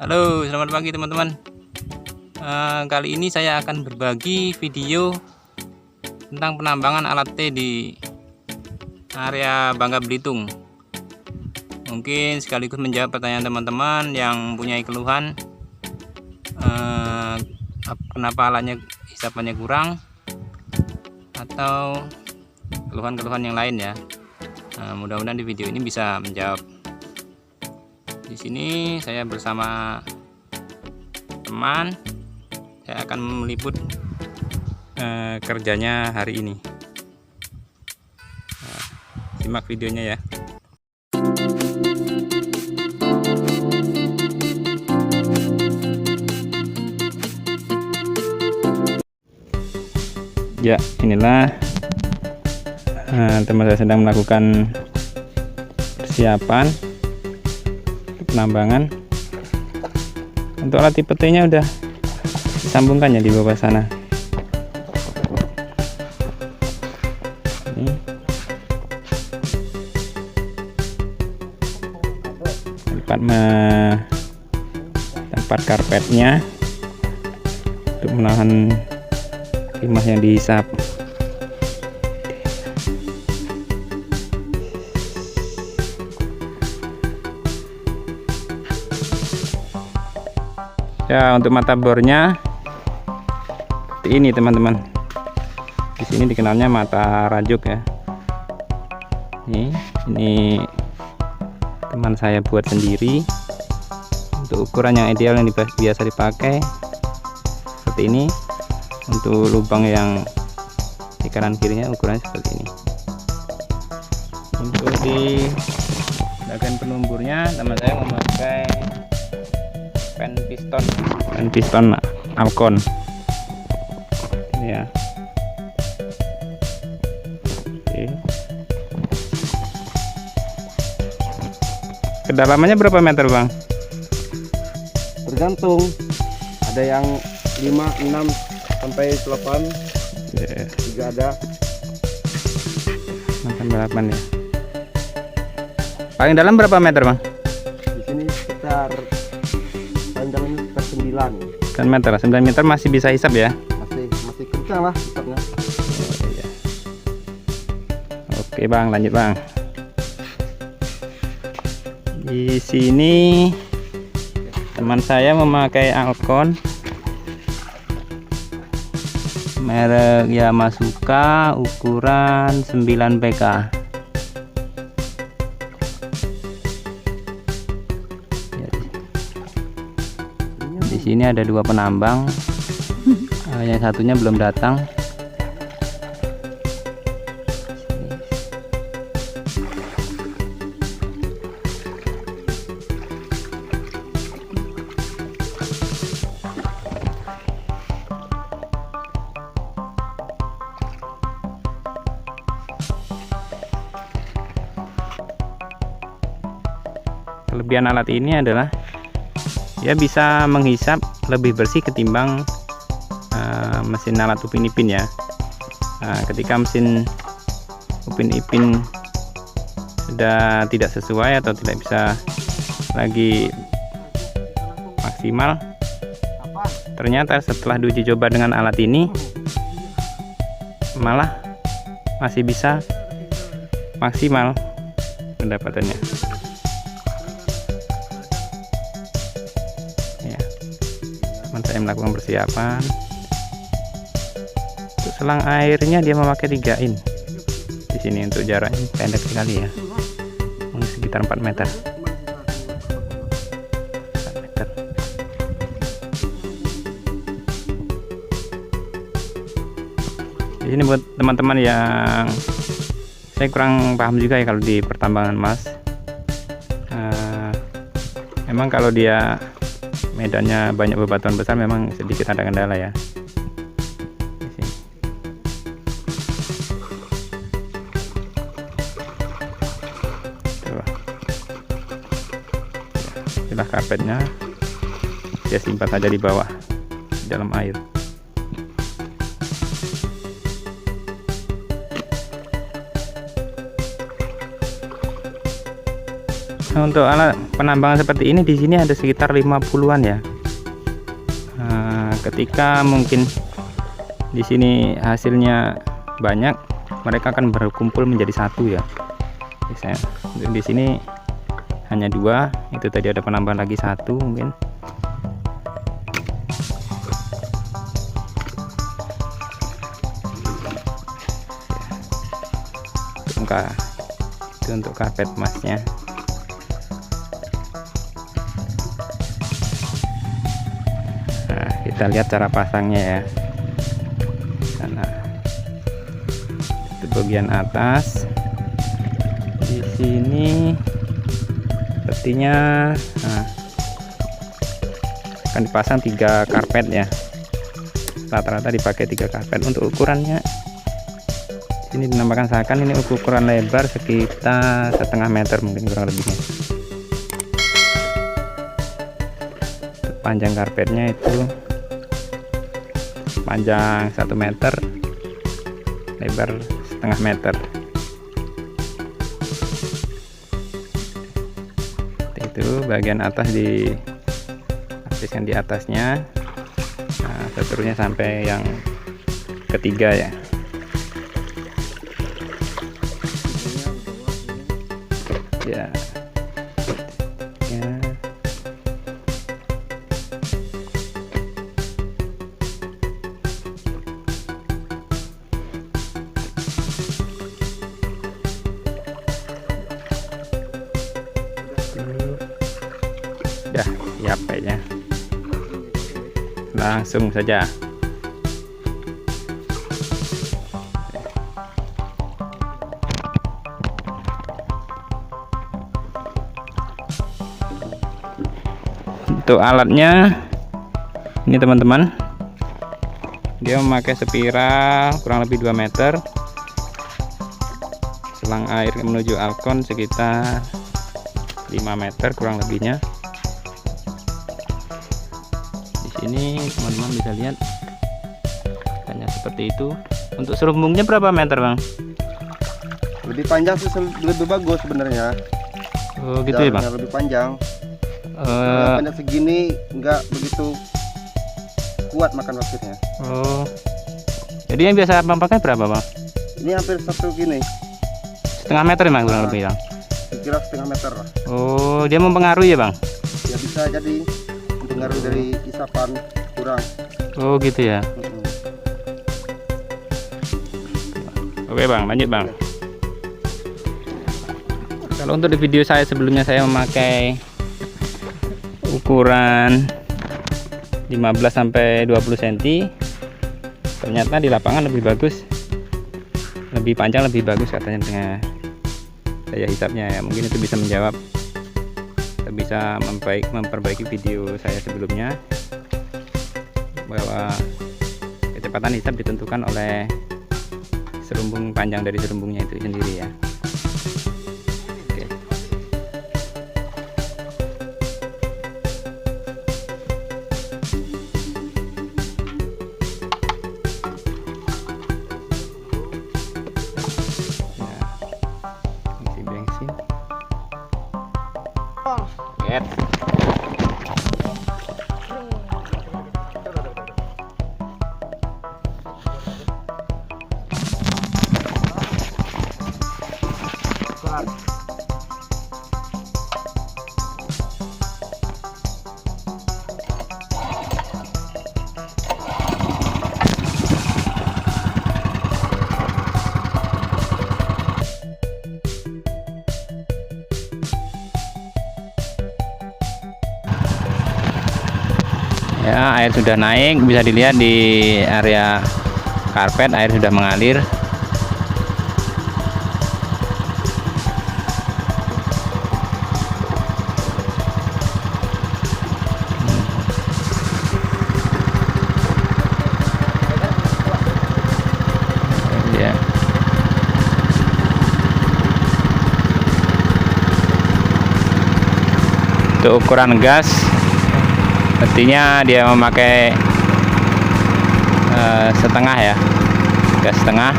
Halo, selamat pagi teman-teman. Kali ini saya akan berbagi video tentang penambangan alat T di area Bangka Belitung. Mungkin sekaligus menjawab pertanyaan teman-teman yang punya keluhan kenapa alatnya hisapannya kurang atau keluhan-keluhan yang lain ya. Mudah-mudahan di video ini bisa menjawab. Di sini saya bersama teman, saya akan meliput kerjanya hari ini. Simak videonya ya. Ya, inilah teman saya sedang melakukan persiapan penambangan. Untuk alat tipe T nya udah disambungkan ya di bawah sana. Ini tempat karpetnya untuk menahan timah yang dihisap. Ya, untuk mata bornya seperti ini teman-teman. Di sini dikenalnya mata rajuk ya. Ini teman saya buat sendiri untuk ukuran yang ideal yang biasa dipakai seperti ini. Untuk lubang yang di kanan kirinya ukurannya seperti ini. Untuk di bagian penumburnya teman saya memakai pen piston Alcon ini ya. Oke. Kedalamannya berapa meter bang? Tergantung, ada yang 5, 6 sampai 8 juga ada 8 ya. Paling dalam berapa meter bang? di sini sekitar panjangnya sekitar 9 meter. 9 meter masih bisa hisap ya? masih kencang lah hisapnya. Oh, iya. Oke bang, lanjut bang. Di sini teman saya memakai Alcon merek Yamasuka ukuran 9 PK. Di sini ada 2 penambang, yang satunya belum datang. Kelebihan alat ini adalah dia bisa menghisap lebih bersih ketimbang mesin alat Upin Ipin ya. Ketika mesin Upin Ipin sudah tidak sesuai atau tidak bisa lagi maksimal, ternyata setelah diuji coba dengan alat ini malah masih bisa maksimal pendapatannya. Saya melakukan persiapan untuk selang airnya. Dia memakai 3 in di sini untuk jaraknya pendek sekali ya, mungkin sekitar 4 meter. Di sini buat teman-teman yang saya kurang paham juga ya kalau di pertambangan emas. Memang kalau dia medannya banyak bebatuan besar memang sedikit ada kendala ya. Inilah karpetnya, dia simpan saja di bawah di dalam air. untuk alat penambangan seperti ini di sini ada sekitar 50-an ya. Ketika mungkin di sini hasilnya banyak, mereka akan berkumpul menjadi satu ya. Biasanya di sini hanya 2, itu tadi ada penambahan lagi 1 mungkin. Itu untuk karpet emasnya. Nah, kita lihat cara pasangnya ya. Sana itu bagian atas. Di sini sepertinya akan dipasang 3 karpet ya. Rata-rata dipakai 3 karpet. Untuk ukurannya ini dinamakan seakan ini ukuran lebar sekitar 1,5 meter mungkin kurang lebihnya. Panjang karpetnya itu panjang 1 meter, lebar 1,5 meter. Itu bagian atas diapiskan di atasnya. Nah, seterusnya sampai yang ketiga ya. Ya. Sudah siap kayaknya. Langsung saja. Untuk alatnya ini teman-teman, dia memakai spiral kurang lebih 2 meter, selang air menuju alkon sekitar 5 meter kurang lebihnya. Di sini teman-teman bisa lihat hanya seperti itu. Untuk serumbungnya berapa meter bang? Lebih panjang sih, lebih bagus sebenarnya. Oh gitu ya bang? Lebih panjang. Banyak segini nggak begitu kuat makan pasirnya. Oh, jadi yang biasa abang pakai berapa bang? Ini hampir 1 gini. 1,5 meter emang kurang lebih bang? Kira 1,5 meter lah. Oh, dia mempengaruhi ya bang? Ya bisa jadi mempengaruhi dari isapan kurang. Oh gitu ya. Oke bang, lanjut bang. Kalau untuk di video saya sebelumnya saya memakai ukuran 15 sampai 20 cm. Ternyata di lapangan lebih bagus, lebih panjang, lebih bagus katanya dengan daya hisapnya ya. Mungkin itu bisa menjawab, bisa memperbaiki video saya sebelumnya bahwa kecepatan hisap ditentukan oleh serumbung panjang dari serumbungnya itu sendiri ya. Yes. Ya, air sudah naik, bisa dilihat di area karpet air sudah mengalir. Ya. Untuk ukuran gas, artinya dia memakai setengah ya, gas setengah.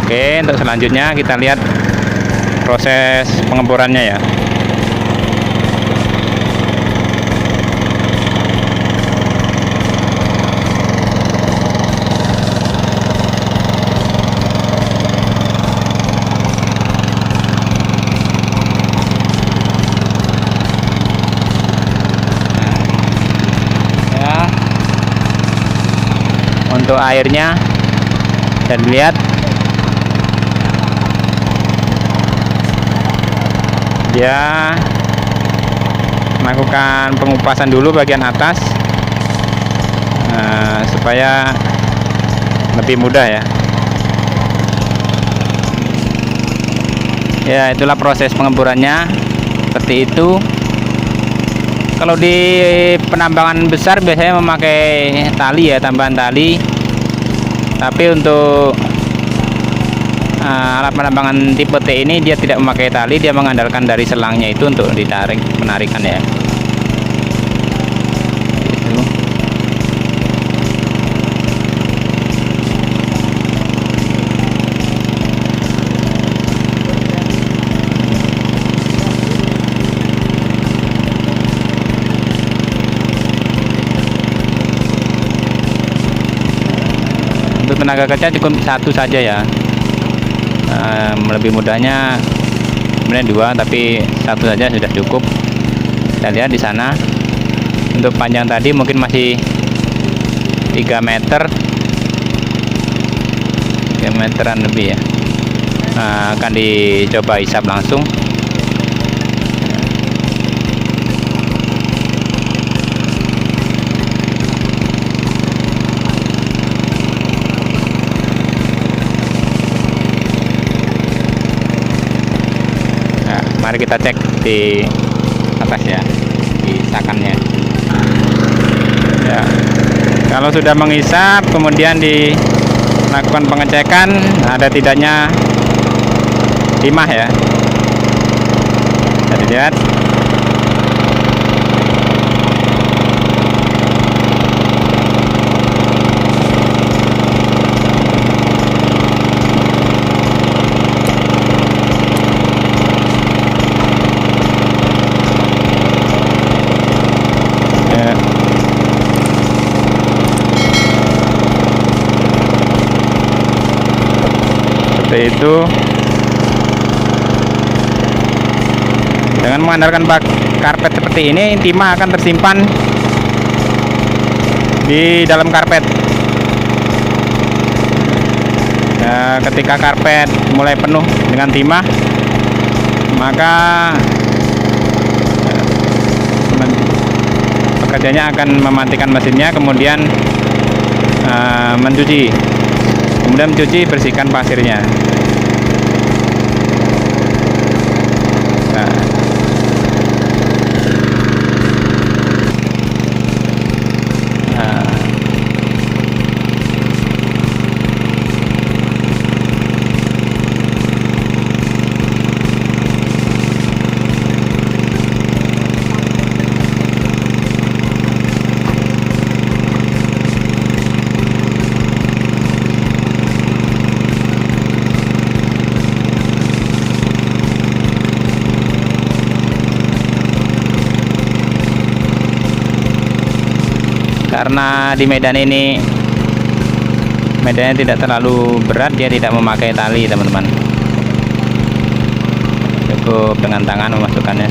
Oke, untuk selanjutnya kita lihat proses pengeborannya ya. Untuk airnya dan lihat dia melakukan pengupasan dulu bagian atas supaya lebih mudah ya. Ya, itulah proses pengeborannya seperti itu. Kalau di penambangan besar biasanya memakai tali ya, tambahan tali. Tapi untuk alat penambangan tipe T ini dia tidak memakai tali, dia mengandalkan dari selangnya itu untuk ditarik, penarikan ya. Untuk tenaga kerja cukup satu saja ya. Lebih mudahnya sebenarnya dua, tapi satu saja sudah cukup. Kita lihat di sana untuk panjang tadi mungkin masih 3 meter, 3 meteran lebih ya. Akan dicoba hisap langsung. Mari kita cek di atas ya, di sakannya ya. Kalau sudah menghisap kemudian dilakukan pengecekan ada tidaknya timah ya. Jadi lihat seperti itu. Dengan mengandalkan bak karpet seperti ini, timah akan tersimpan di dalam karpet. Ketika karpet mulai penuh dengan timah, maka pekerjanya akan mematikan mesinnya, kemudian mencuci, bersihkan pasirnya. Karena di Medan ini medannya tidak terlalu berat, dia tidak memakai tali teman-teman, cukup dengan tangan memasukkannya,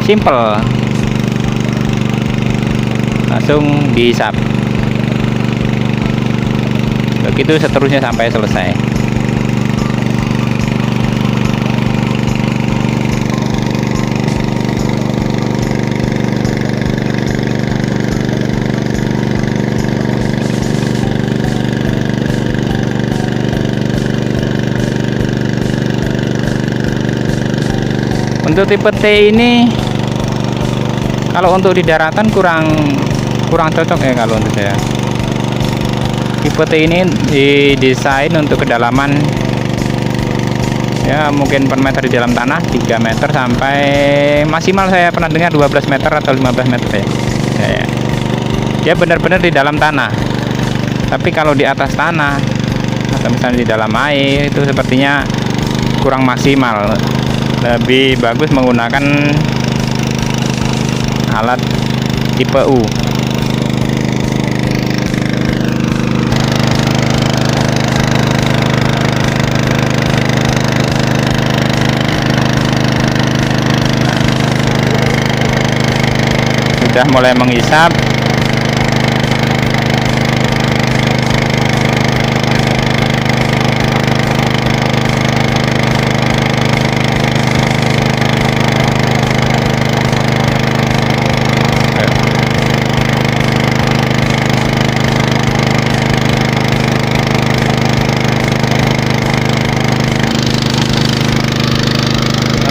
simple, langsung dihisap. Begitu seterusnya sampai selesai. Untuk tipe T ini kalau untuk di daratan kurang cocok ya kalau untuk saya. Tipe T ini didesain untuk kedalaman ya mungkin per meter di dalam tanah 3 meter sampai maksimal saya pernah dengar 12 meter atau 15 meter ya. Dia benar-benar di dalam tanah. Tapi kalau di atas tanah atau misalnya di dalam air, itu sepertinya kurang maksimal. Lebih bagus menggunakan alat tipe U. Sudah mulai menghisap.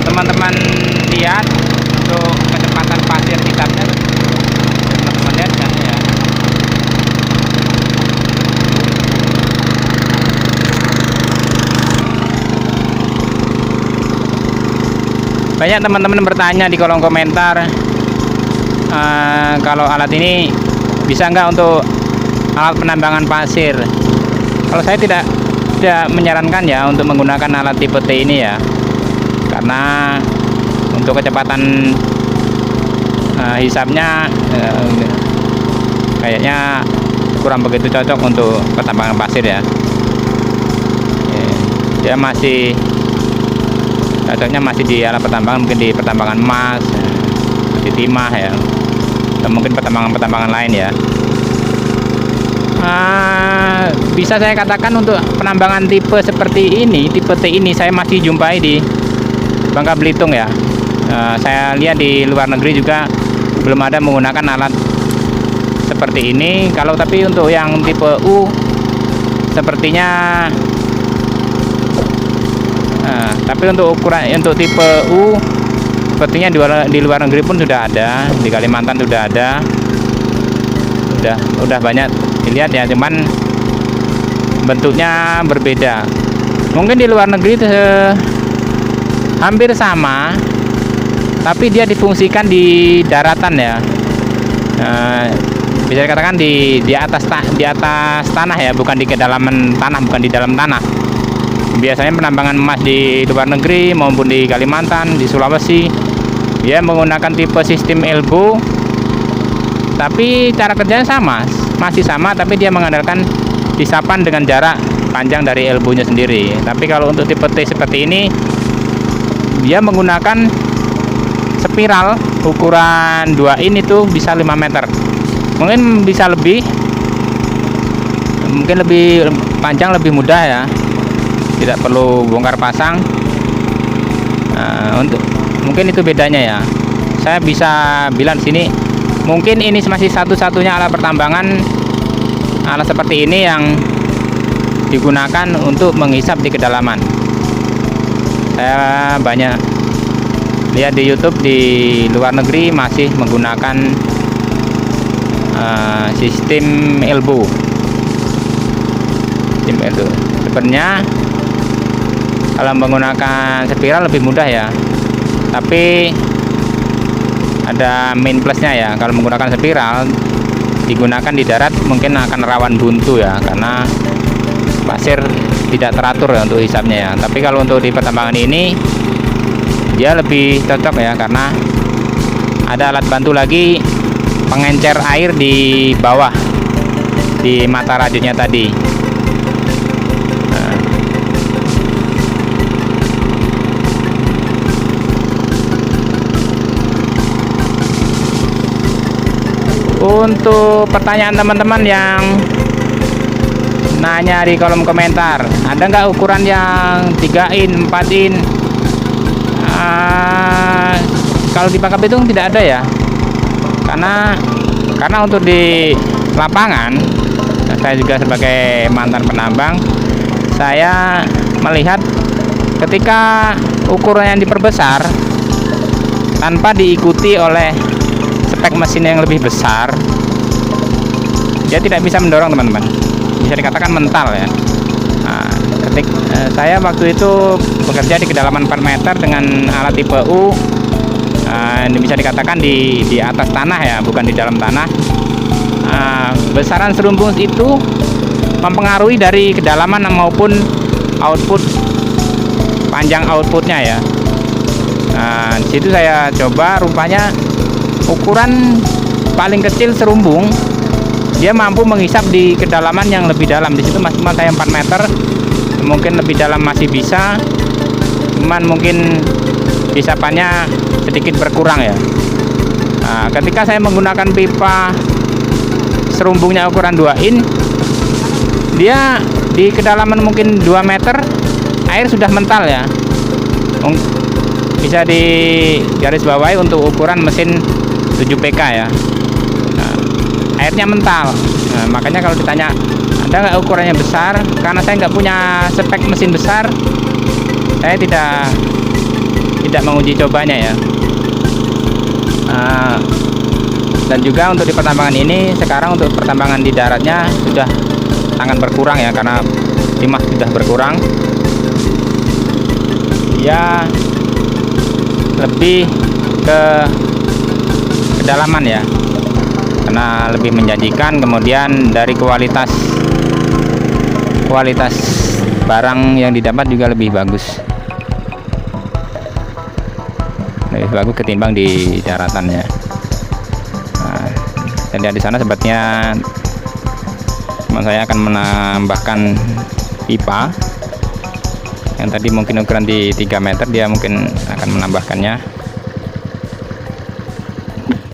Teman-teman lihat untuk kecepatan pasir hisapnya, teman-teman lihat kan ya. Banyak teman-teman bertanya di kolom komentar, kalau alat ini bisa nggak untuk alat penambangan pasir. Kalau saya tidak menyarankan ya untuk menggunakan alat tipe T ini ya, karena untuk kecepatan hisapnya kayaknya kurang begitu cocok untuk pertambangan pasir ya. Dia masih cocoknya masih di alat pertambangan, mungkin di pertambangan emas, di timah ya, atau mungkin pertambangan lain ya. Bisa saya katakan untuk penambangan tipe seperti ini, tipe T ini saya masih jumpai di Bangka Belitung ya. Saya lihat di luar negeri juga belum ada menggunakan alat seperti ini. Tapi untuk yang tipe U sepertinya, tapi untuk tipe U sepertinya di luar negeri pun sudah ada, di Kalimantan sudah ada, udah banyak dilihat ya, cuman bentuknya berbeda. Mungkin di luar negeri hampir sama, tapi dia difungsikan di daratan ya. Bisa dikatakan di atas tanah ya, bukan di kedalaman tanah, bukan di dalam tanah. Biasanya penambangan emas di luar negeri maupun di Kalimantan, di Sulawesi, dia menggunakan tipe sistem elbow, tapi cara kerjanya masih sama, tapi dia mengandalkan hisapan dengan jarak panjang dari elbownya sendiri. Tapi kalau untuk tipe T seperti ini, dia menggunakan spiral ukuran 2 in itu bisa 5 meter, mungkin bisa lebih panjang, lebih mudah ya, tidak perlu bongkar pasang. Mungkin itu bedanya ya. Saya bisa bilang sini mungkin ini masih satu-satunya alat pertambangan, alat seperti ini yang digunakan untuk menghisap di kedalaman. Saya banyak lihat di YouTube di luar negeri masih menggunakan sistem elbow. Sebenarnya kalau menggunakan spiral lebih mudah ya, tapi ada min plusnya ya. Kalau menggunakan spiral digunakan di darat mungkin akan rawan buntu ya, karena pasir tidak teratur ya untuk hisapnya ya. Tapi kalau untuk di pertambangan ini dia lebih cocok ya, karena ada alat bantu lagi, pengencer air di bawah di mata rajutnya tadi. Untuk pertanyaan teman-teman yang nanya di kolom komentar, ada nggak ukuran yang 3 in, 4 in? Kalau di Bangka Belitung tidak ada ya, karena untuk di lapangan, saya juga sebagai mantan penambang, saya melihat ketika ukuran yang diperbesar tanpa diikuti oleh spek mesin yang lebih besar, dia tidak bisa mendorong teman-teman, bisa dikatakan mental ya. Saya waktu itu bekerja di kedalaman 4 meter dengan alat tipe U, ini bisa dikatakan di atas tanah ya, bukan di dalam tanah. Besaran serumpun itu mempengaruhi dari kedalaman maupun output, panjang outputnya ya. Nah, di situ saya coba, rupanya ukuran paling kecil serumbung dia mampu menghisap di kedalaman yang lebih dalam. Di situ maksimal saya 4 meter, mungkin lebih dalam masih bisa, cuman mungkin hisapannya sedikit berkurang ya. Nah, ketika saya menggunakan pipa serumbungnya ukuran 2 in, dia di kedalaman mungkin 2 meter air sudah mental ya. Bisa di garis bawahi untuk ukuran mesin 7 PK ya. Nah, airnya mental. Nah, makanya kalau ditanya ada nggak ukurannya besar, karena saya nggak punya spek mesin besar, saya tidak menguji cobanya ya. Dan juga untuk di pertambangan ini, sekarang untuk pertambangan di daratnya sudah sangat berkurang ya, karena timah sudah berkurang ya, lebih ke kedalaman ya, karena lebih menjanjikan. Kemudian dari kualitas barang yang didapat juga lebih bagus ketimbang di daratannya. Nah, dan di sana sebetulnya teman saya akan menambahkan pipa yang tadi mungkin ukuran di 3 meter, dia mungkin akan menambahkannya